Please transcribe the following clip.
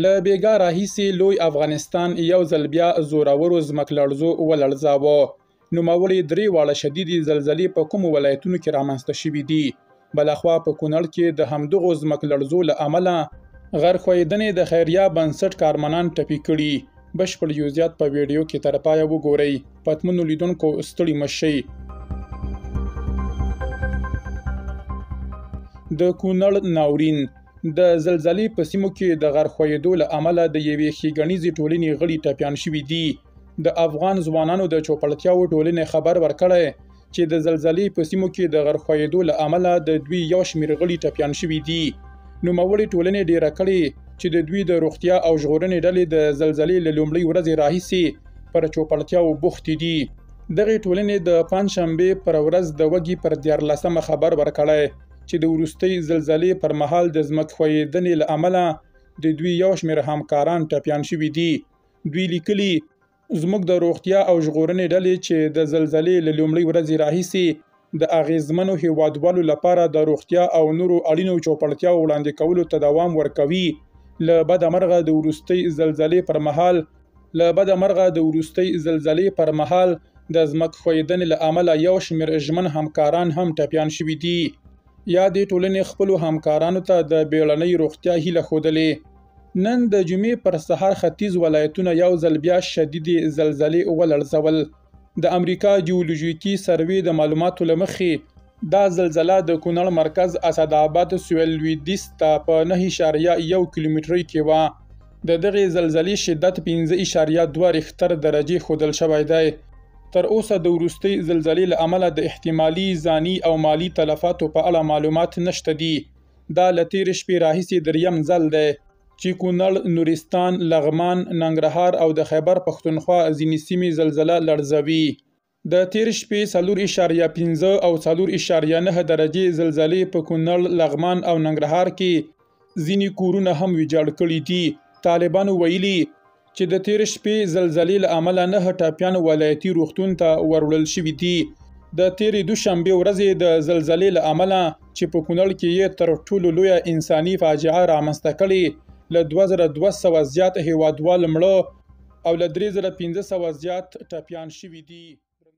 له بیګا راهیسې لوی افغانستان یو ځل بیا زورورو ځمکلړزو ولړزاوه. نوموړې درې واړه شدیدې زلزلې په کومو ولایتونو کې رامنځته شوي دي؟ بلخوا په کونړ کې د همدغو ځمکلړزو له امله غرخویدنې د خیریه بنسټ کارمنان ټپي کړي. بشپړ جزئیات په ویډیو کې تر پایه وګورئ. پتمنو لیدونکو ستړي مه شئ. د کونړ ناورین د زلزلې په سیمو کې د غرخویدو له امله د یوې ښېګڼیزې ټولنې غړي ټپیان شوي دي. د افغان ځوانانو د چوپړتیاوو ټولنې خبر ورکړی چې د زلزلې په سیمو کې د غرخویدو له امله د دوی یو شمېر غړي ټپیان شوي دي. نوموړې ټولنې ډیره کړې چې د دوی د روغتیا او ژغورنې ډلې د زلزلې له لومړۍ ورځې راهیسې پر چوپړتیاوو بوختې دي. دغې ټولنې د پنجشنبې پر ورځ د وږي پر 14مه خبر ورکړی چې د وروستۍ زلزلې پر مهال د ځمکښویدنې له امله د دوی یو شمېر همکاران ټپیان شوي دي. دوی لیکلي زموږ د روغتیا او ژغورنې ډلې چې د زلزلې له لومړۍ ورځې راهیسې د اغیزمنو هیوادوالو لپاره د روغتیا او نورو اړینو چوپړتیاو وړاندې کولو ته دوام ورکوي، له بده مرغه د وروستۍ زلزلې پر مهال د ځمکښویدنې له امله یو شمېر ژمن همکاران هم ټپیان شوي دي. یادې ټولنې خپلو همکارانو ته د بیړنۍ روغتیا هیله ښودلې. نن د جمعې پر سهار ختیځ ولایتونه یو ځل بیا شدیدې زلزلې ولړزول. د امریکا جیولوژیکي سروې د معلوماتو له مخې دا زلزله د کونړ مرکز اسداباد سویل لویدیځ ته په 9.1 کیلومترۍ کې وه. د دغې زلزلې شدت 5.2 ریختر درجې ښودل شوی دی. تر اوسه د وروستۍ زلزلې له امله د احتمالي ځاني او مالي تلفاتو په اړه معلومات نشته دي. دا له تېرې شپې راهیسې دریم ځل دی چې کونړ، نورستان، لغمان، ننګرهار او د خیبر پښتونخوا ځینې سیمې زلزله لړزوي. د تېرې شپې 4.5 او 4.9 درجې زلزلې په کونړ، لغمان او ننګرهار کې ځینې کورونه هم ویجاړ کړي دي. طالبانو ویلي چې د تېرې شپې زلزلې له امله 9 ټپیان ولایتي روغتون ته وروړل شوي دي. د تېرې دوشنبې ورځې د زلزلې له امله چې په کونړ کې یې تر ټولو لویه انساني فاجعه رامنځته کړې، له 2200 زیات هیوادوال مړه او له 3500 زیات ټپیان شوي دي.